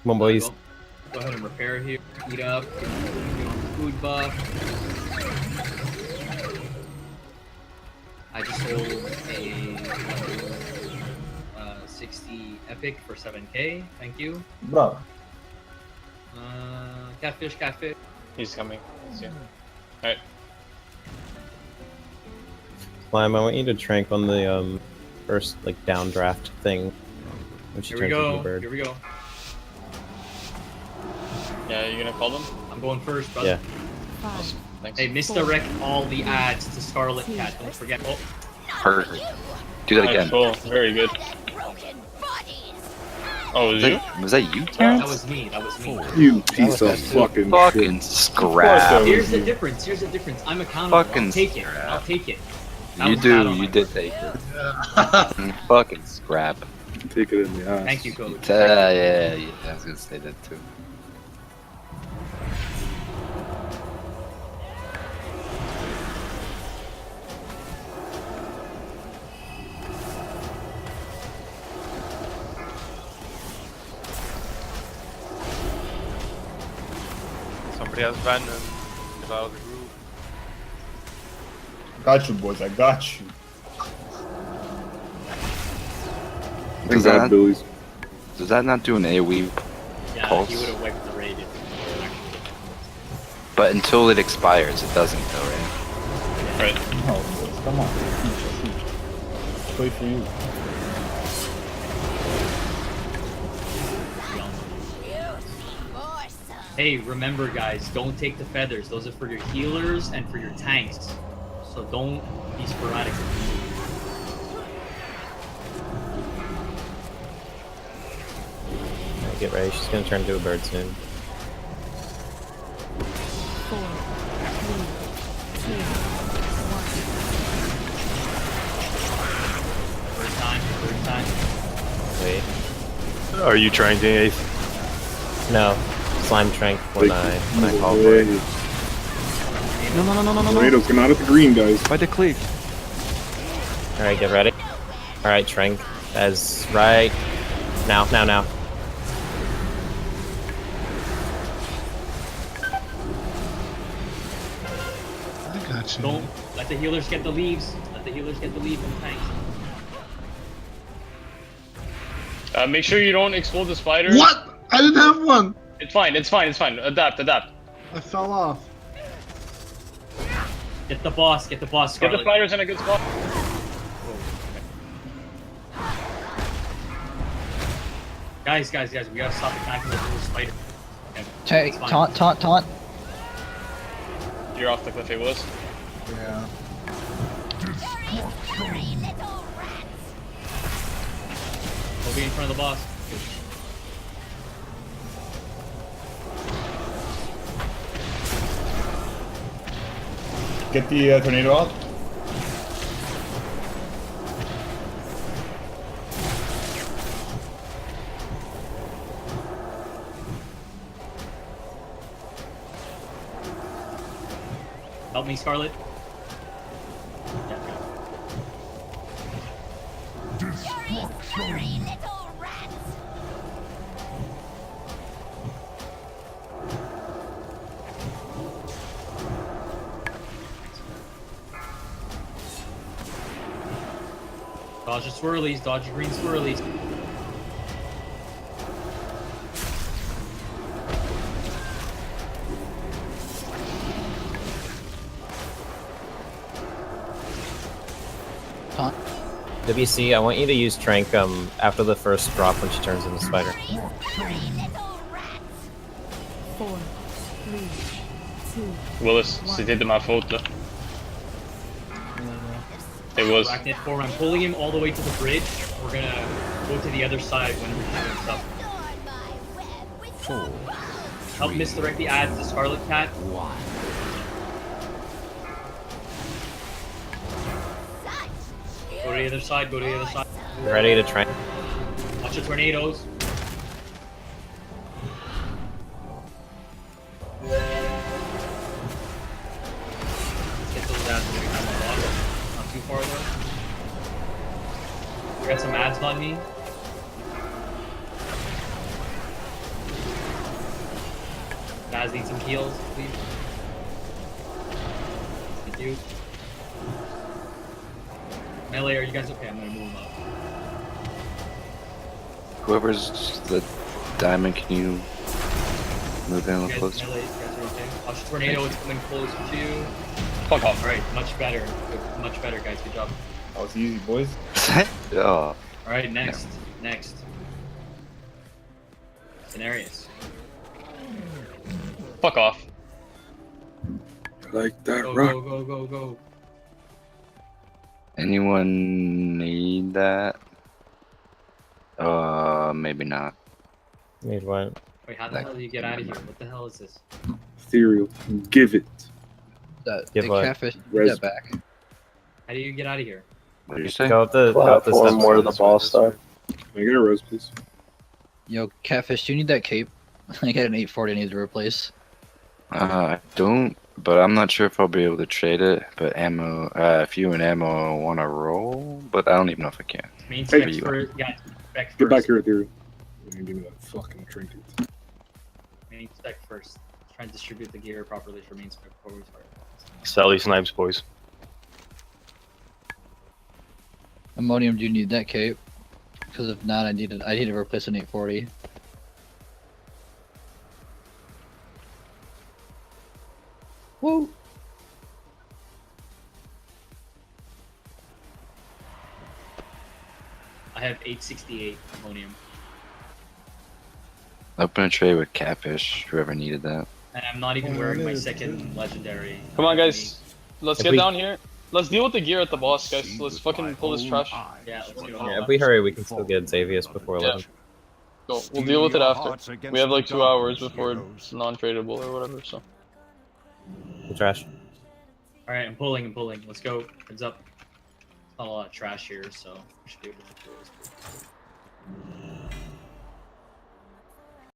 Come on, boys. Go ahead and repair here. Eat up. Get on the food buff. I just sold a 60 epic for 7k. Thank you. Bro. Catfish. He's coming. Alright. Slime, I want you to trank on the first like downdraft thing. When she Here we turns into a go. bird. Here we go. Yeah, you gonna call them? I'm going first, brother. Yeah. Awesome. Thanks. Hey, misdirect all the ads to Scarlet Cat. Don't forget. Oh, Perfect. Do that again. Cool. Very good. Oh, was you? Was that you, that Terrence? was me. You piece of fucking Fucking shit. scrap. Here's the difference. I'm accountable. Fucking I'll take it. scrap. I'll take it. That You was bad do. on You my did part. take it. Fucking scrap. Take it in the ass. Thank you, Coach. Yeah. I was gonna say that too. Somebody has Venom. Get out of the group. Got you, boys. I got you. Does Thank God, that, Billy's. does that not do an AoE? Yeah, Pulse. he would have wiped the raid if But until it expires, it doesn't though, right? Right. No, boys. Come on. Teach. Wait for you. Hey, remember guys, don't take the feathers. Those are for your healers and for your tanks. So don't be sporadic. Alright, get ready. She's gonna turn into a bird soon. 4, 3, 2, 1. Third time. Wait. Are you trying to eighth? No. Slime trank when I call for it. No. Tornadoes, come out of the green, guys. By the cliff. Alright, get ready. Alright, trank. As right now. I got you. Don't let the healers get the leaves. Let the healers get the leaves and the tanks. Make sure you don't explode the spiders. What? I didn't have one. It's fine. Adapt. I fell off. Get the boss. Get the Scarlet. spiders in a good spot. Guys, we gotta stop attacking the little spider. Okay, Hey, it's fine. taunt. You're off the cliff, it was. Yeah. We'll be in front of the boss. Get the tornado out. Help me, Scarlet. Yeah, Dodge the swirlies, dodge the green swirlies. Taunt. WC, I want you to use trank after the first drop when she turns into spider. 4, 3, 2. Willis, c'était ma faute là. It was. Arachnid 4, I'm pulling him all the way to the bridge. We're gonna go to the other side when we're doing stuff. 4. Help misdirect the ads to Scarlet Cat. 1. Go to the other side, Ready to trank? Watch the tornadoes. Let's get those ads when we have a lot. Not too far though. We got some ads on me. guys need some heals, please? Thank you. Melee, are you guys okay? I'm gonna move them up. Whoever's the diamond, can you move in a You little guys, closer? Melee, you guys are okay? Watch tornado, it's coming close to you. Fuck off. Alright, much better. Good, much better, guys. Good job. That was easy, boys. Oh, Alright, next. Next. Cenarius. Fuck off. Like that Go, rock. go, go, go, go. anyone need that? Maybe not. Need what? Wait, how the hell do you get out of here? What the hell is this? Ethereal. Give it. Give the what? catfish, Res- get back. How do you get out of here? What did you say? Go up the steps. More to the boss stuff. Can I get a rose, please? Yo, catfish, do you need that cape? I got an 840 I need to replace. I don't, but I'm not sure if I'll be able to trade it. But ammo, if you and ammo want to roll, but I don't even know if I can. Main Hey, specs you- first. Guys, spec first. Get back here, Ethereal. Give me that fucking trinket. Main spec first. Try and distribute the gear properly for main spec before we start. Sally snipes, boys. Ammonium, do you need that cape? Because if not, I need to replace an 840. Woo! I have 868 ammonium, Open a trade with catfish. Whoever needed that. and I'm not even wearing my second legendary. Come on, guys. Let's If get we- down here. Let's deal with the gear at the boss, guys. Let's fucking pull this trash. Yeah, let's do it. Yeah, if we hurry, we can still get Xavius before Yeah. 11. Go. We'll deal with it after. We have like 2 hours before it's non-tradable or whatever, so. The trash. Alright, I'm pulling. Let's go. Heads up. Not a lot of trash here, so we should be able to do this.